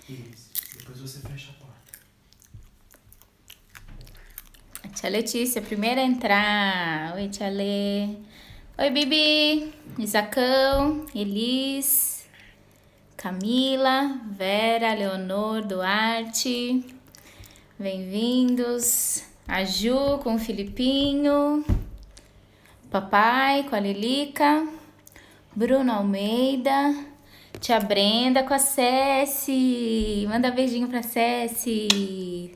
Isso. Depois você fecha a porta. A tia Letícia, primeira a entrar. Oi, tia Lê. Oi, Bibi. Isacão, Elis, Camila, Vera, Leonor, Duarte. Bem-vindos. A Ju com o Filipinho. Papai com a Lilica. Bruno Almeida. Tia Brenda com a Ceci. Manda beijinho pra Ceci.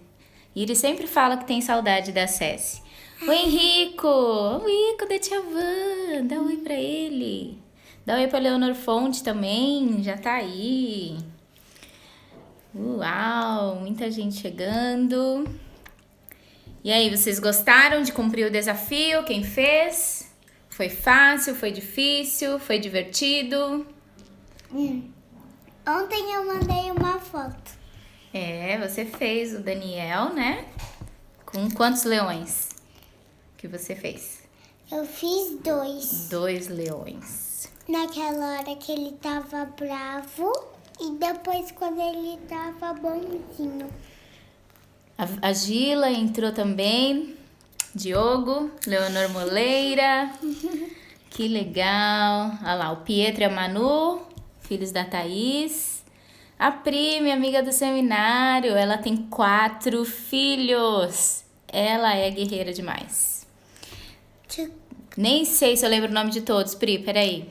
Iris sempre fala que tem saudade da Ceci. O Henrico. O Henrico da tia Van. Dá um oi pra ele. Dá um oi pra Leonor Fonte também. Já tá aí. Uau, muita gente chegando. E aí, vocês gostaram de cumprir o desafio? Quem fez? Foi fácil? Foi difícil? Foi divertido? Ontem eu mandei uma foto. É, você fez o Daniel, né? Com quantos leões que você fez? Eu fiz 2. 2 leões. Naquela hora que ele tava bravo e depois quando ele tava bonzinho. A Gila entrou também. Diogo, Leonor Moleira. Que legal. Olha lá, o Pietro e a Manu, filhos da Thaís. A Pri, minha amiga do seminário, ela tem 4 filhos. Ela é guerreira demais. Nem sei se eu lembro o nome de todos, Pri, peraí.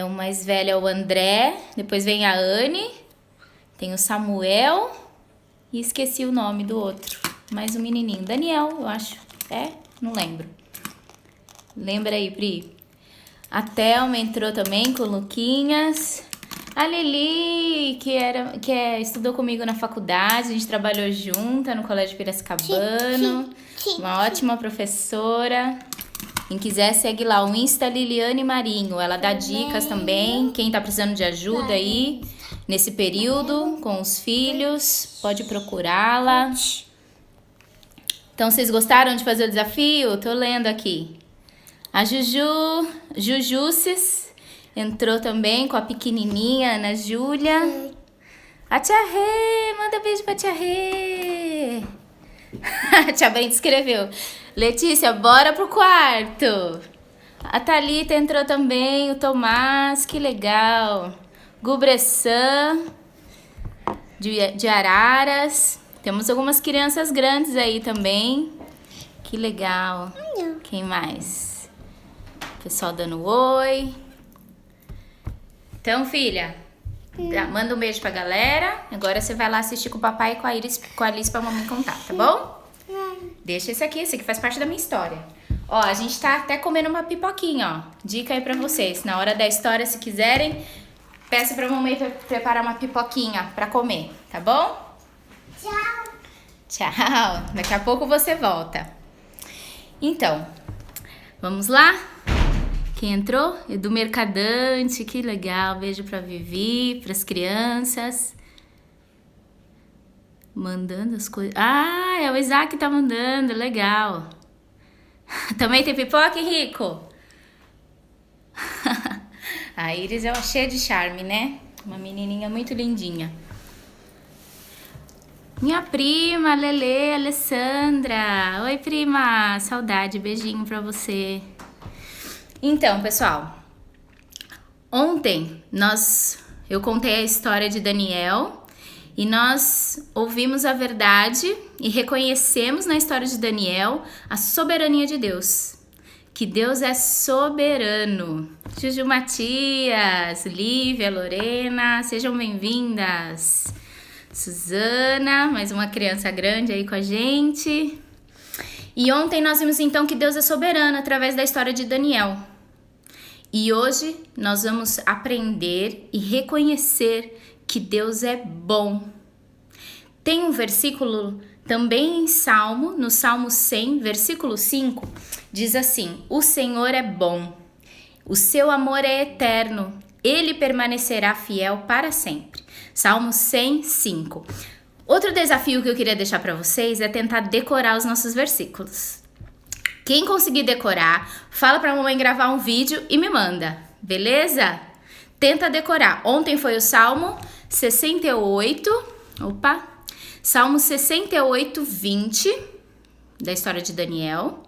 O mais velho é o André, depois vem a Anne, tem o Samuel e esqueci o nome do outro. Mais um menininho, Daniel, eu acho. Não lembro. Lembra aí, Pri. A Thelma entrou também com o Luquinhas. A Lili, que estudou comigo na faculdade, a gente trabalhou junta no Colégio Piracicabano. Uma ótima professora. Quem quiser, segue lá o Insta Liliane Marinho. Ela dá dicas também. Quem tá precisando de ajuda aí, nesse período, com os filhos, pode procurá-la. Então, vocês gostaram de fazer o desafio? Tô lendo aqui. A Jujuces entrou também com a pequenininha Ana Júlia. A tia Rê, manda beijo pra tia Rê. A tia Brenda escreveu: Letícia, bora pro quarto. A Thalita entrou também, o Tomás, que legal. Gubressan, de Araras. Temos algumas crianças grandes aí também. Que legal. Quem mais? Pessoal dando oi. Então, filha, manda um beijo pra galera. Agora você vai lá assistir com o papai e com a Iris, com a Alice pra mamãe contar, tá bom? Deixa esse aqui faz parte da minha história. Ó, a gente tá até comendo uma pipoquinha, ó. Dica aí pra vocês. Na hora da história, se quiserem, peça pra mamãe preparar uma pipoquinha pra comer, tá bom? Tchau. Tchau. Daqui a pouco você volta. Então, vamos lá? Quem entrou? Edu Mercadante, que legal. Beijo pra Vivi, pras crianças. Mandando as coisas. Ah, é o Isaac que tá mandando, legal. Também tem pipoca, Henrico? A Iris é cheia de charme, né? Uma menininha muito lindinha. Minha prima, Lele, Alessandra. Oi, prima. Saudade, beijinho pra você. Então, pessoal, ontem eu contei a história de Daniel e nós ouvimos a verdade e reconhecemos na história de Daniel a soberania de Deus. Que Deus é soberano. Juju Matias, Lívia, Lorena, sejam bem-vindas. Suzana, mais uma criança grande aí com a gente. E ontem nós vimos então que Deus é soberano através da história de Daniel. E hoje nós vamos aprender e reconhecer que Deus é bom. Tem um versículo também em Salmo, no Salmo 100, versículo 5, diz assim: O Senhor é bom, o seu amor é eterno, ele permanecerá fiel para sempre. Salmo 100, 5. Outro desafio que eu queria deixar para vocês é tentar decorar os nossos versículos. Quem conseguir decorar, fala pra mamãe gravar um vídeo e me manda, beleza? Tenta decorar. Ontem foi o Salmo 68, Salmo 68, 20, da história de Daniel.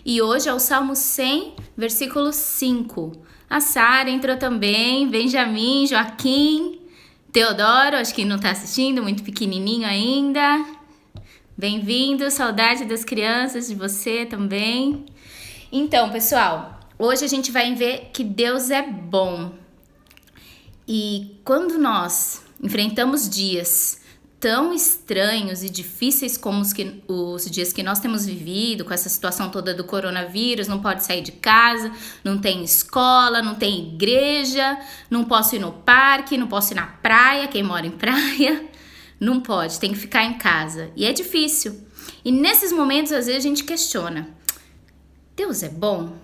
E hoje é o Salmo 100, versículo 5. A Sara entrou também, Benjamin, Joaquim, Teodoro, acho que não tá assistindo, muito pequenininho ainda. Bem-vindo, saudade das crianças, de você também. Então, pessoal, hoje a gente vai ver que Deus é bom. E quando nós enfrentamos dias tão estranhos e difíceis como os dias que nós temos vivido, com essa situação toda do coronavírus, não pode sair de casa, não tem escola, não tem igreja, não posso ir no parque, não posso ir na praia, quem mora em praia, não pode, tem que ficar em casa. E é difícil. E nesses momentos, às vezes, a gente questiona, Deus é bom,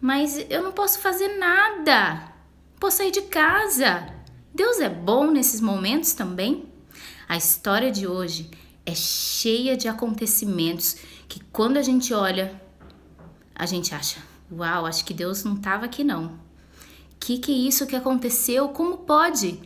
mas eu não posso fazer nada, não posso sair de casa. Deus é bom nesses momentos também? A história de hoje é cheia de acontecimentos que quando a gente olha, a gente acha, uau, acho que Deus não estava aqui não. Que é isso que aconteceu? Como pode?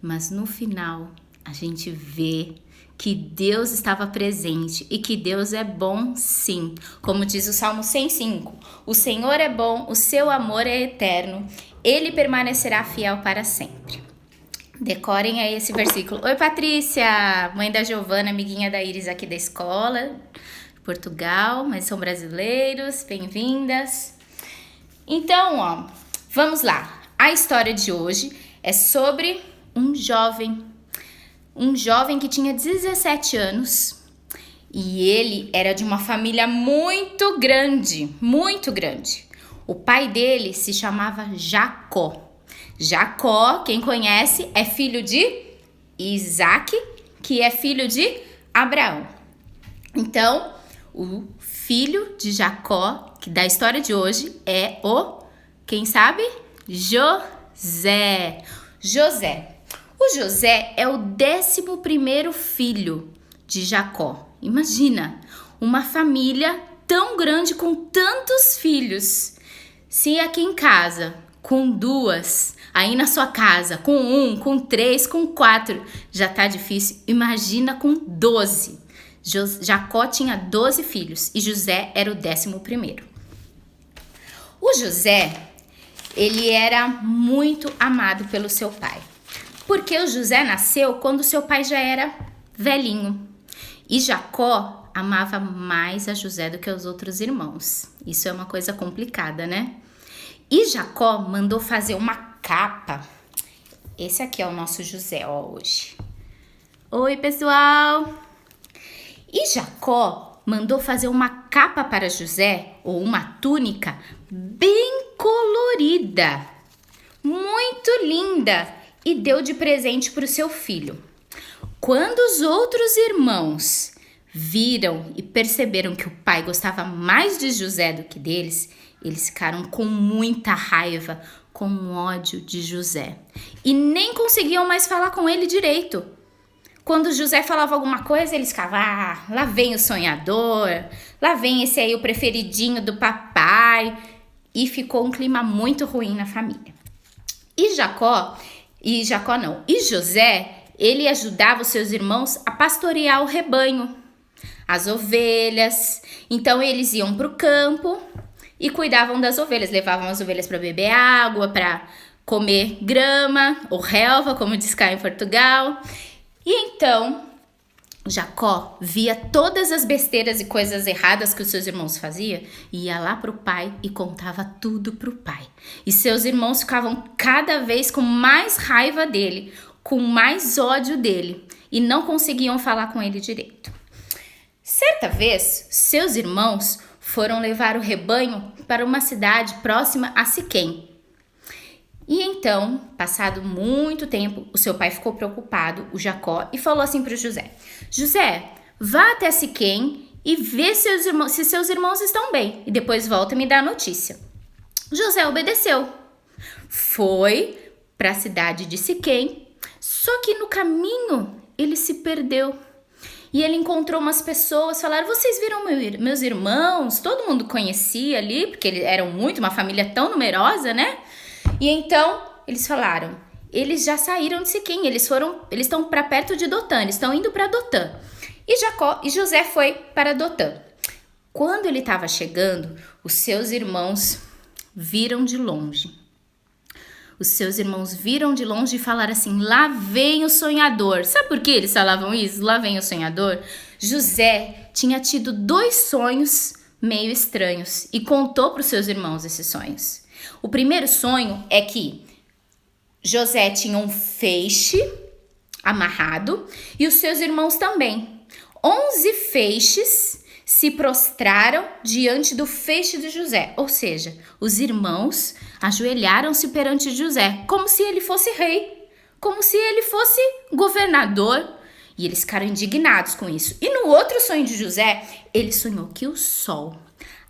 Mas no final, a gente vê que Deus estava presente e que Deus é bom sim. Como diz o Salmo 105, o Senhor é bom, o seu amor é eterno, ele permanecerá fiel para sempre. Decorem aí esse versículo. Oi, Patrícia, mãe da Giovana, amiguinha da Iris aqui da escola, Portugal, mas são brasileiros, bem-vindas. Então, vamos lá. A história de hoje é sobre um jovem que tinha 17 anos e ele era de uma família muito grande, muito grande. O pai dele se chamava Jacó. Jacó, quem conhece, é filho de Isaac, que é filho de Abraão. Então, o filho de Jacó, que da história de hoje, é quem sabe? José. O José é o 11º filho de Jacó. Imagina, uma família tão grande com tantos filhos. Se aqui em casa, com 2, aí na sua casa, com 1, com 3, com 4, já tá difícil. Imagina com 12. Jacó tinha 12 filhos e José era o 11º. O José, ele era muito amado pelo seu pai. Porque o José nasceu quando seu pai já era velhinho. E Jacó amava mais a José do que os outros irmãos. Isso é uma coisa complicada, né? E Jacó mandou fazer uma capa. Esse aqui é o nosso José, hoje. Oi, pessoal! E Jacó mandou fazer uma capa para José, ou uma túnica, bem colorida, muito linda, e deu de presente para o seu filho. Quando os outros irmãos viram e perceberam que o pai gostava mais de José do que deles, eles ficaram com muita raiva, com ódio de José. E nem conseguiam mais falar com ele direito. Quando José falava alguma coisa, eles ficavam, lá vem o sonhador, lá vem esse aí o preferidinho do papai. E ficou um clima muito ruim na família. E José, ele ajudava os seus irmãos a pastorear o rebanho, as ovelhas. Então eles iam para o campo e cuidavam das ovelhas, levavam as ovelhas para beber água, para comer grama ou relva, como diz cá em Portugal. E então Jacó via todas as besteiras e coisas erradas que os seus irmãos faziam e ia lá pro pai e contava tudo pro pai. E seus irmãos ficavam cada vez com mais raiva dele, com mais ódio dele e não conseguiam falar com ele direito. Certa vez, seus irmãos foram levar o rebanho para uma cidade próxima a Siquém. E então, passado muito tempo, o seu pai ficou preocupado, o Jacó, e falou assim para o José: José, vá até Siquém e vê se seus irmãos estão bem, e depois volta e me dá a notícia. José obedeceu. Foi para a cidade de Siquém, só que no caminho ele se perdeu. E ele encontrou umas pessoas, falaram: vocês viram meus irmãos? Todo mundo conhecia ali, porque eles eram uma família tão numerosa, né? E então eles falaram: eles já saíram de Siquém, eles estão para perto de Dotã, eles estão indo para Dotã. E José foi para Dotã. Quando ele estava chegando, os seus irmãos viram de longe. Os seus irmãos viram de longe e falaram assim: lá vem o sonhador. Sabe por que eles falavam isso? Lá vem o sonhador. José tinha tido 2 sonhos meio estranhos e contou para os seus irmãos esses sonhos. O primeiro sonho é que José tinha um feixe amarrado e os seus irmãos também. 11 feixes se prostraram diante do feixe de José, ou seja, os irmãos ajoelharam-se perante José, como se ele fosse rei, como se ele fosse governador, e eles ficaram indignados com isso. E no outro sonho de José, ele sonhou que o sol,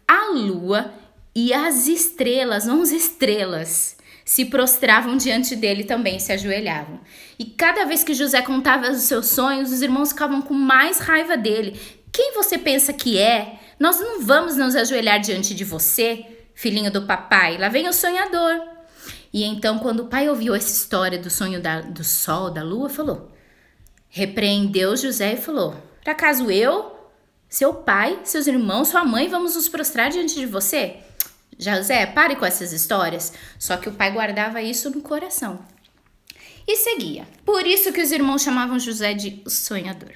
a lua e as estrelas, 11 estrelas, se prostravam diante dele também, se ajoelhavam. E cada vez que José contava os seus sonhos, os irmãos ficavam com mais raiva dele. Quem você pensa que é? Nós não vamos nos ajoelhar diante de você, filhinho do papai. Lá vem o sonhador. E então, quando o pai ouviu essa história do sonho do sol, da lua, repreendeu José e falou: por acaso eu, seu pai, seus irmãos, sua mãe, vamos nos prostrar diante de você? José, pare com essas histórias. Só que o pai guardava isso no coração. E seguia. Por isso que os irmãos chamavam José de sonhador.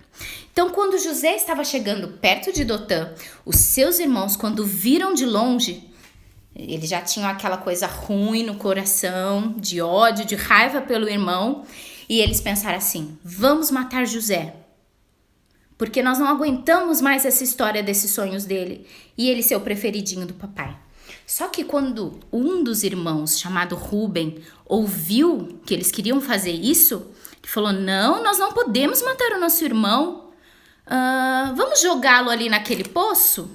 Então, quando José estava chegando perto de Dotã, os seus irmãos, quando viram de longe, eles já tinham aquela coisa ruim no coração, de ódio, de raiva pelo irmão, e eles pensaram assim: vamos matar José, porque nós não aguentamos mais essa história desses sonhos dele, e ele ser o preferidinho do papai. Só que quando um dos irmãos, chamado Rúben, ouviu que eles queriam fazer isso, ele falou: não, nós não podemos matar o nosso irmão. Vamos jogá-lo ali naquele poço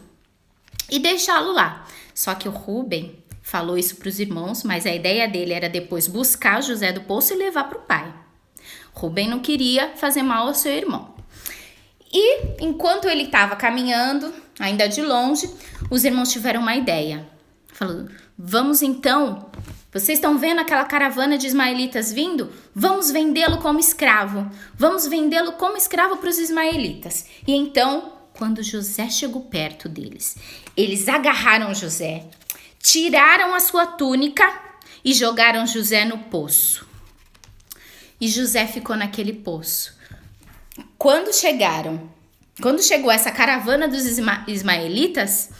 e deixá-lo lá. Só que o Rúben falou isso para os irmãos, mas a ideia dele era depois buscar José do poço e levar para o pai. Rúben não queria fazer mal ao seu irmão. E enquanto ele estava caminhando, ainda de longe, os irmãos tiveram uma ideia. Falou: vamos então, vocês estão vendo aquela caravana de ismaelitas vindo? Vamos vendê-lo como escravo. Vamos vendê-lo como escravo para os ismaelitas. E então, quando José chegou perto deles, eles agarraram José, tiraram a sua túnica e jogaram José no poço. E José ficou naquele poço. Quando chegou essa caravana dos ismaelitas,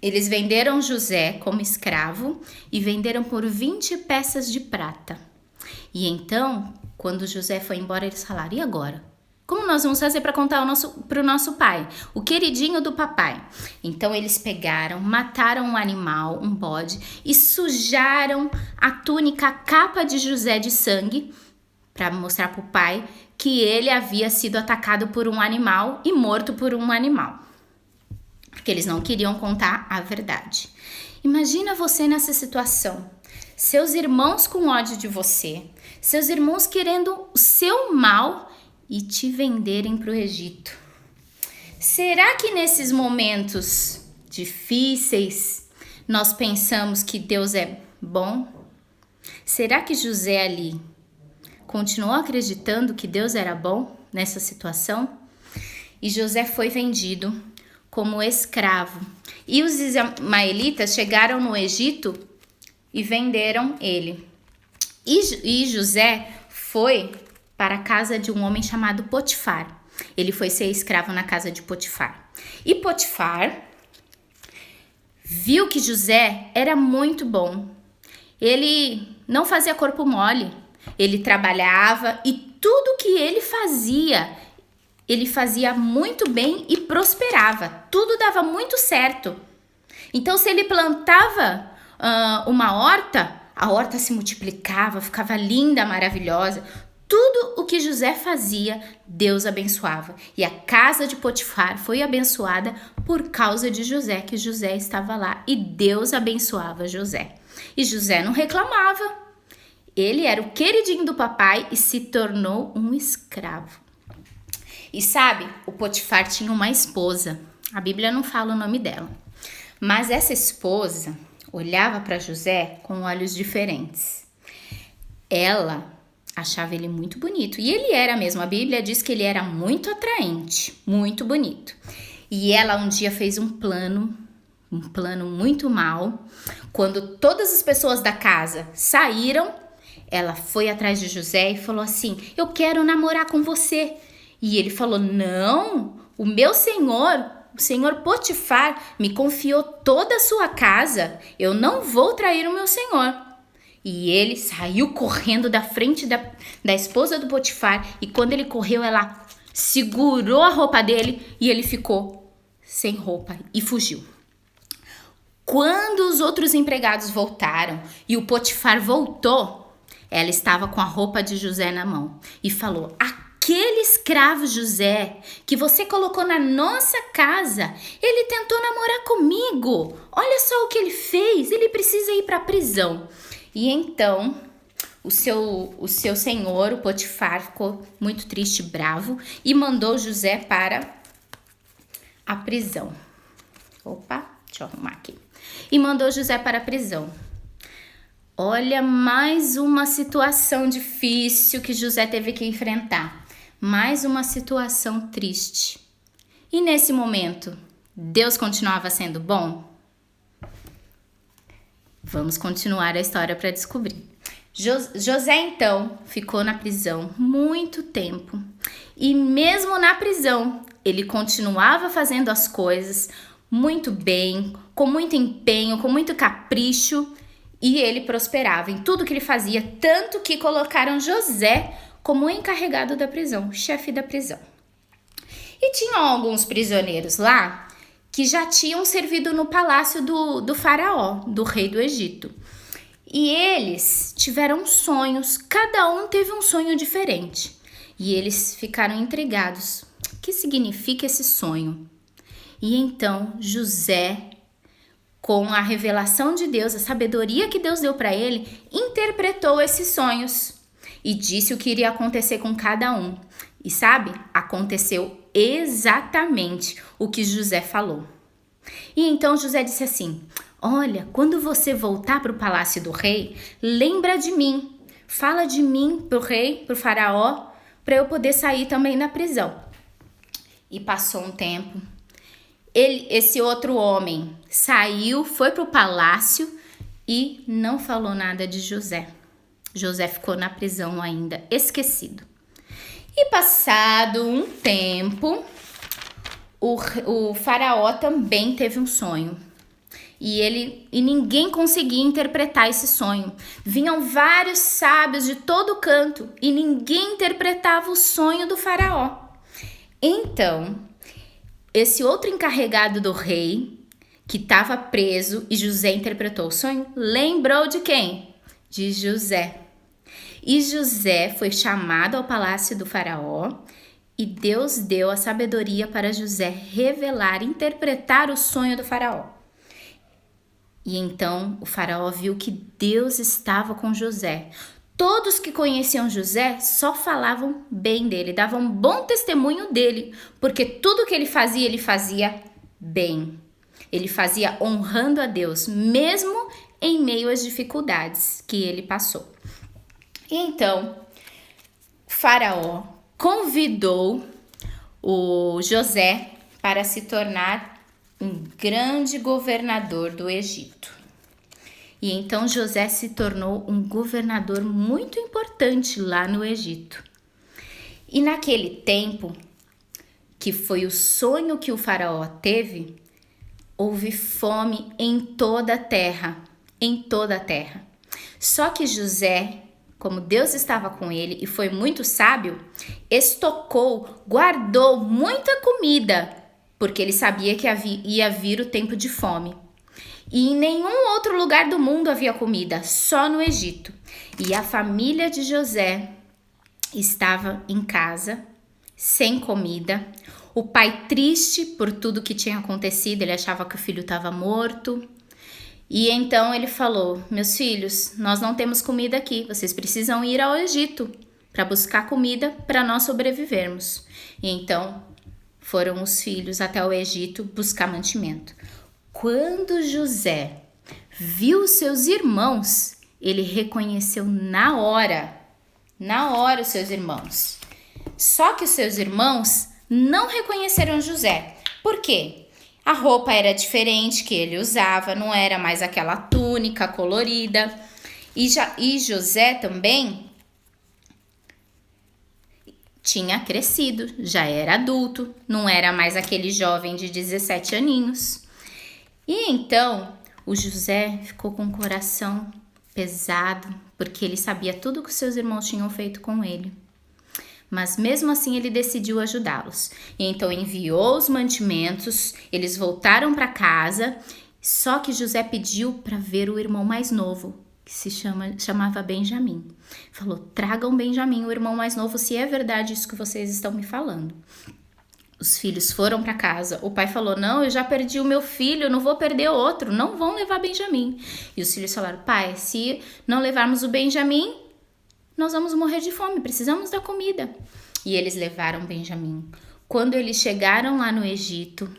eles venderam José como escravo e venderam por 20 peças de prata. E então, quando José foi embora, eles falaram: e agora? Como nós vamos fazer para contar para o nosso pai? O queridinho do papai. Então, eles pegaram, mataram um animal, um bode, e sujaram a túnica, a capa de José de sangue, para mostrar para o pai que ele havia sido atacado por um animal e morto por um animal. Porque eles não queriam contar a verdade. Imagina você nessa situação. Seus irmãos com ódio de você. Seus irmãos querendo o seu mal e te venderem para o Egito. Será que nesses momentos difíceis nós pensamos que Deus é bom? Será que José ali continuou acreditando que Deus era bom nessa situação? E José foi vendido como escravo. E os ismaelitas chegaram no Egito e venderam ele. E José foi para a casa de um homem chamado Potifar. Ele foi ser escravo na casa de Potifar. E Potifar viu que José era muito bom. Ele não fazia corpo mole. Ele trabalhava e tudo que ele fazia muito bem e prosperava. Tudo dava muito certo. Então, se ele plantava uma horta, a horta se multiplicava, ficava linda, maravilhosa. Tudo o que José fazia, Deus abençoava. E a casa de Potifar foi abençoada por causa de José, que José estava lá. E Deus abençoava José. E José não reclamava. Ele era o queridinho do papai e se tornou um escravo. E sabe, o Potifar tinha uma esposa. A Bíblia não fala o nome dela. Mas essa esposa olhava para José com olhos diferentes. Ela achava ele muito bonito. E ele era mesmo, a Bíblia diz que ele era muito atraente, muito bonito. E ela um dia fez um plano muito mal. Quando todas as pessoas da casa saíram, ela foi atrás de José e falou assim: eu quero namorar com você. E ele falou: não, o meu senhor, o senhor Potifar, me confiou toda a sua casa. Eu não vou trair o meu senhor. E ele saiu correndo da frente da esposa do Potifar. E quando ele correu, ela segurou a roupa dele e ele ficou sem roupa e fugiu. Quando os outros empregados voltaram e o Potifar voltou, ela estava com a roupa de José na mão e falou: aquele escravo José que você colocou na nossa casa, ele tentou namorar comigo. Olha só o que ele fez, ele precisa ir para a prisão. E então o seu senhor, o Potifar, ficou muito triste, bravo e mandou José para a prisão. Opa, deixa eu arrumar aqui. E mandou José para a prisão. Olha, mais uma situação difícil que José teve que enfrentar. Mais uma situação triste. E nesse momento, Deus continuava sendo bom? Vamos continuar a história para descobrir. José, então, ficou na prisão muito tempo. E mesmo na prisão, ele continuava fazendo as coisas muito bem, com muito empenho, com muito capricho. E ele prosperava em tudo que ele fazia, tanto que colocaram José como encarregado da prisão, chefe da prisão. E tinham alguns prisioneiros lá que já tinham servido no palácio do faraó, do rei do Egito. E eles tiveram sonhos, cada um teve um sonho diferente. E eles ficaram intrigados. O que significa esse sonho? E então José, com a revelação de Deus, a sabedoria que Deus deu para ele, interpretou esses sonhos e disse o que iria acontecer com cada um. E sabe, aconteceu exatamente o que José falou. E então José disse assim: olha, quando você voltar para o palácio do rei, lembra de mim, fala de mim para o rei, para o faraó, para eu poder sair também da prisão. E passou um tempo. Esse outro homem saiu, foi para o palácio e não falou nada de José. José ficou na prisão ainda, esquecido. E passado um tempo, o faraó também teve um sonho. E ninguém conseguia interpretar esse sonho. Vinham vários sábios de todo canto e ninguém interpretava o sonho do faraó. Então, esse outro encarregado do rei, que estava preso e José interpretou o sonho, lembrou de quem? De José. E José foi chamado ao palácio do faraó e Deus deu a sabedoria para José revelar, interpretar o sonho do faraó. E então o faraó viu que Deus estava com José. Todos que conheciam José só falavam bem dele, davam bom testemunho dele, porque tudo que ele fazia bem. Ele fazia honrando a Deus, mesmo em meio às dificuldades que ele passou. E então, o faraó convidou o José para se tornar um grande governador do Egito. E então José se tornou um governador muito importante lá no Egito. E naquele tempo, que foi o sonho que o faraó teve, houve fome em toda a terra, Só que José, como Deus estava com ele e foi muito sábio, estocou, guardou muita comida, porque ele sabia que ia vir o tempo de fome. E em nenhum outro lugar do mundo havia comida, só no Egito. E a família de José estava em casa, sem comida. O pai triste por tudo que tinha acontecido, ele achava que o filho estava morto. E então ele falou: meus filhos, nós não temos comida aqui, vocês precisam ir ao Egito para buscar comida para nós sobrevivermos. E então foram os filhos até o Egito buscar mantimento. Quando José viu seus irmãos, ele reconheceu na hora na hora os seus irmãos. Só que os seus irmãos não reconheceram José. Por quê? A roupa era diferente que ele usava, não era mais aquela túnica colorida. E José também tinha crescido, já era adulto, não era mais aquele jovem de 17 aninhos. E então o José ficou com o coração pesado, porque ele sabia tudo que seus irmãos tinham feito com ele. Mas mesmo assim ele decidiu ajudá-los. E então enviou os mantimentos, eles voltaram para casa, só que José pediu para ver o irmão mais novo, que chamava Benjamim. Falou, tragam Benjamim, o irmão mais novo, se é verdade isso que vocês estão me falando. Os filhos foram para casa. O pai falou, não, eu já perdi o meu filho, eu não vou perder outro, não vão levar Benjamim. E os filhos falaram, pai, se não levarmos o Benjamim, nós vamos morrer de fome, precisamos da comida. E eles levaram Benjamim. Quando eles chegaram lá no Egito,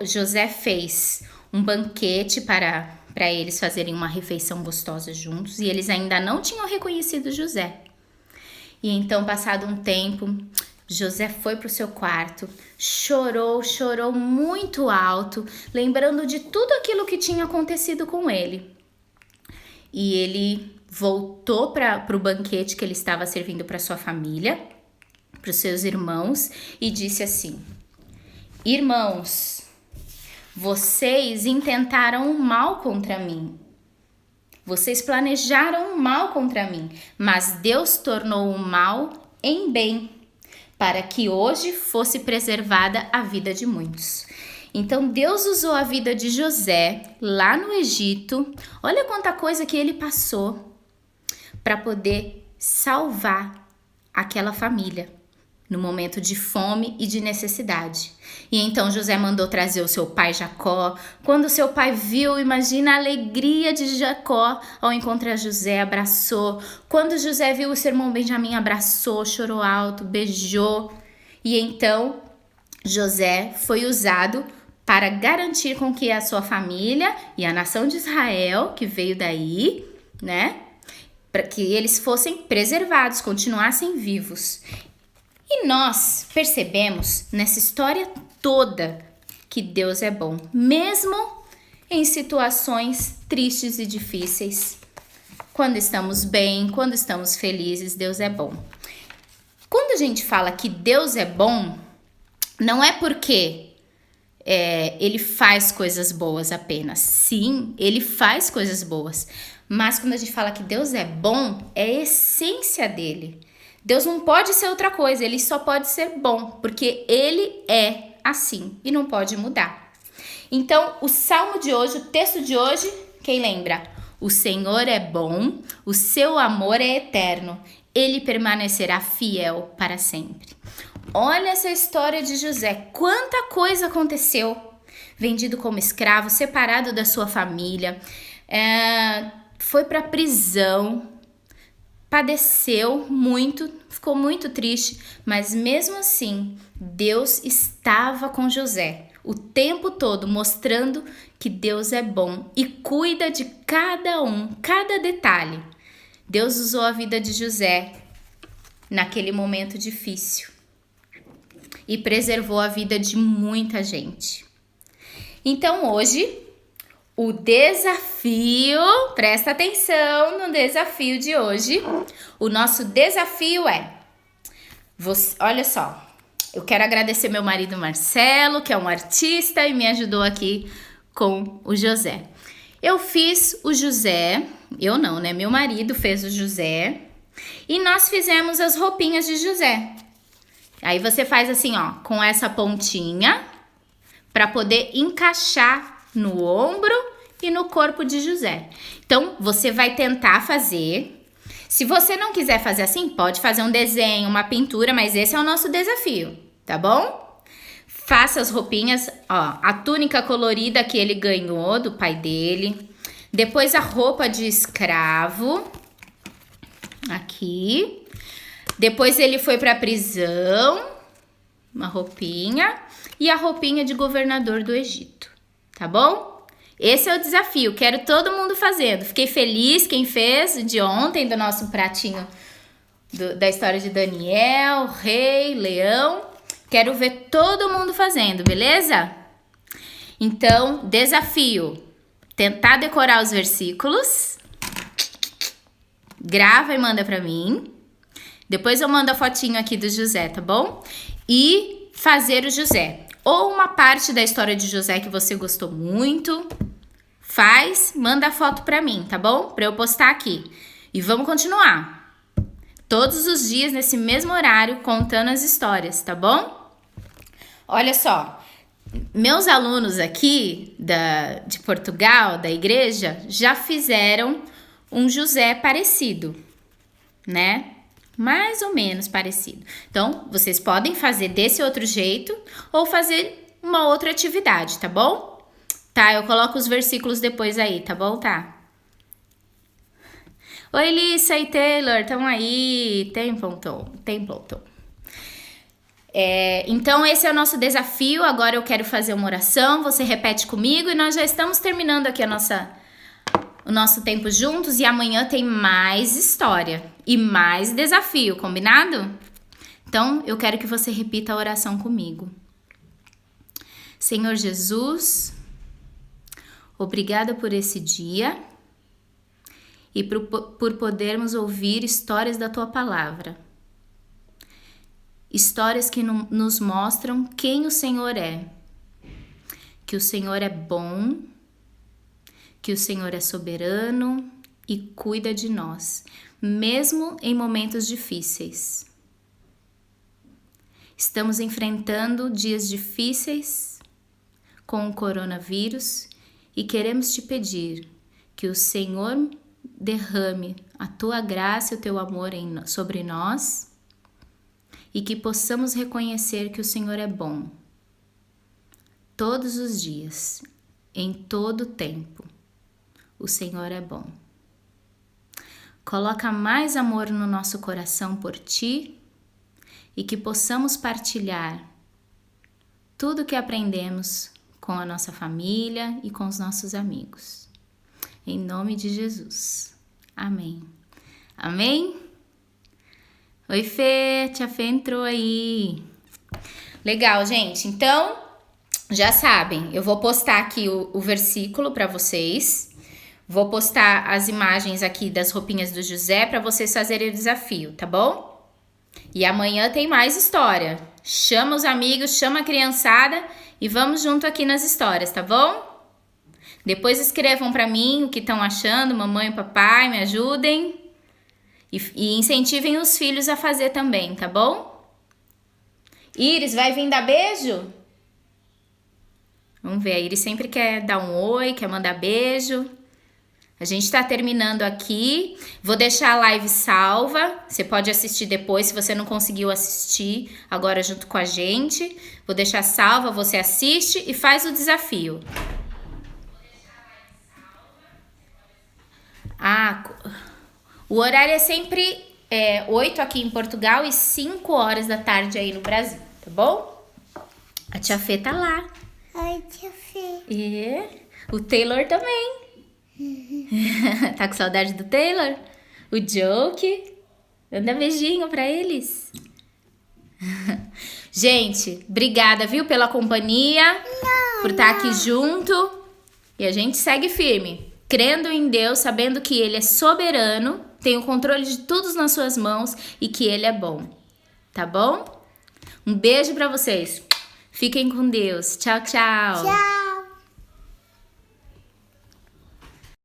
José fez um banquete para eles fazerem uma refeição gostosa juntos, e eles ainda não tinham reconhecido José. E então, passado um tempo, José foi para o seu quarto, chorou muito alto, lembrando de tudo aquilo que tinha acontecido com ele. E ele voltou para o banquete que ele estava servindo para sua família, para os seus irmãos, e disse assim, irmãos, vocês intentaram o mal contra mim. Vocês planejaram o mal contra mim, mas Deus tornou o mal em bem, para que hoje fosse preservada a vida de muitos. Então Deus usou a vida de José lá no Egito. Olha quanta coisa que ele passou para poder salvar aquela família no momento de fome e de necessidade. E então José mandou trazer o seu pai Jacó. Quando seu pai viu, imagina a alegria de Jacó ao encontrar José, abraçou. Quando José viu o seu irmão Benjamim, abraçou, chorou alto, beijou. E então José foi usado para garantir com que a sua família e a nação de Israel, que veio daí, né, para que eles fossem preservados, continuassem vivos. E nós percebemos nessa história toda que Deus é bom, mesmo em situações tristes e difíceis. Quando estamos bem, quando estamos felizes, Deus é bom. Quando a gente fala que Deus é bom, não é porque ele faz coisas boas apenas. Sim, ele faz coisas boas. Mas quando a gente fala que Deus é bom, é a essência dele. Deus não pode ser outra coisa, ele só pode ser bom, porque ele é assim e não pode mudar. Então, o salmo de hoje, o texto de hoje, quem lembra? O Senhor é bom, o seu amor é eterno, ele permanecerá fiel para sempre. Olha essa história de José, quanta coisa aconteceu. Vendido como escravo, separado da sua família, foi para a prisão, padeceu muito, ficou muito triste, mas mesmo assim, Deus estava com José o tempo todo, mostrando que Deus é bom e cuida de cada detalhe. Deus usou a vida de José naquele momento difícil e preservou a vida de muita gente. Então hoje, o desafio, presta atenção no desafio de hoje. O nosso desafio é, olha só, eu quero agradecer meu marido Marcelo, que é um artista e me ajudou aqui com o José. Eu fiz o José, eu não, né? Meu marido fez o José e nós fizemos as roupinhas de José. Aí você faz assim, ó, com essa pontinha para poder encaixar no ombro e no corpo de José. Então, você vai tentar fazer. Se você não quiser fazer assim, pode fazer um desenho, uma pintura, mas esse é o nosso desafio, tá bom? Faça as roupinhas, ó, a túnica colorida que ele ganhou do pai dele. Depois a roupa de escravo, aqui. Depois ele foi para a prisão, uma roupinha. E a roupinha de governador do Egito, tá bom? Esse é o desafio, quero todo mundo fazendo. Fiquei feliz quem fez de ontem, do nosso pratinho da história de Daniel, rei, leão. Quero ver todo mundo fazendo, beleza? Então, desafio: tentar decorar os versículos. Grava e manda pra mim. Depois eu mando a fotinho aqui do José, tá bom? E fazer o José. Ou uma parte da história de José que você gostou muito. Manda a foto pra mim, tá bom? Pra eu postar aqui. E vamos continuar. Todos os dias, nesse mesmo horário, contando as histórias, tá bom? Olha só. Meus alunos aqui de Portugal, da igreja, já fizeram um José parecido, né? Mais ou menos parecido. Então, vocês podem fazer desse outro jeito ou fazer uma outra atividade, tá bom? Tá, eu coloco os versículos depois aí, tá bom? Tá. Oi, Lissa e Taylor, tamo aí. Templeton. Então, esse é o nosso desafio. Agora eu quero fazer uma oração. Você repete comigo e nós já estamos terminando aqui o nosso tempo juntos. E amanhã tem mais história e mais desafio, combinado? Então, eu quero que você repita a oração comigo. Senhor Jesus, obrigada por esse dia e por podermos ouvir histórias da Tua Palavra. Histórias que nos mostram quem o Senhor é. Que o Senhor é bom, que o Senhor é soberano e cuida de nós, mesmo em momentos difíceis. Estamos enfrentando dias difíceis com o coronavírus e queremos te pedir que o Senhor derrame a tua graça e o teu amor sobre nós e que possamos reconhecer que o Senhor é bom todos os dias, em todo o tempo. O Senhor é bom. Coloca mais amor no nosso coração por ti e que possamos partilhar tudo que aprendemos com a nossa família e com os nossos amigos. Em nome de Jesus. Amém. Amém? Oi, Fê. Tia Fê entrou aí. Legal, gente. Então, já sabem, eu vou postar aqui o versículo para vocês. Vou postar as imagens aqui das roupinhas do José para vocês fazerem o desafio, tá bom? E amanhã tem mais história. Chama os amigos, chama a criançada e vamos junto aqui nas histórias, tá bom? Depois escrevam para mim o que estão achando, mamãe e papai, me ajudem. E incentivem os filhos a fazer também, tá bom? Iris, vai vir dar beijo? Vamos ver, a Iris sempre quer dar um oi, quer mandar beijo. A gente tá terminando aqui. Vou deixar a live salva. Você pode assistir depois se você não conseguiu assistir agora junto com a gente. Vou deixar salva, você assiste e faz o desafio. O horário é sempre 8 aqui em Portugal e 5 horas da tarde aí no Brasil, tá bom? A tia Fê tá lá. Oi, tia Fê. E o Taylor também. Tá com saudade do Taylor? O Joke? Manda beijinho pra eles. Gente, obrigada, viu, pela companhia, por estar aqui junto. E a gente segue firme, crendo em Deus, sabendo que Ele é soberano, tem o controle de tudo nas suas mãos e que Ele é bom. Tá bom? Um beijo pra vocês. Fiquem com Deus. Tchau, tchau. Tchau.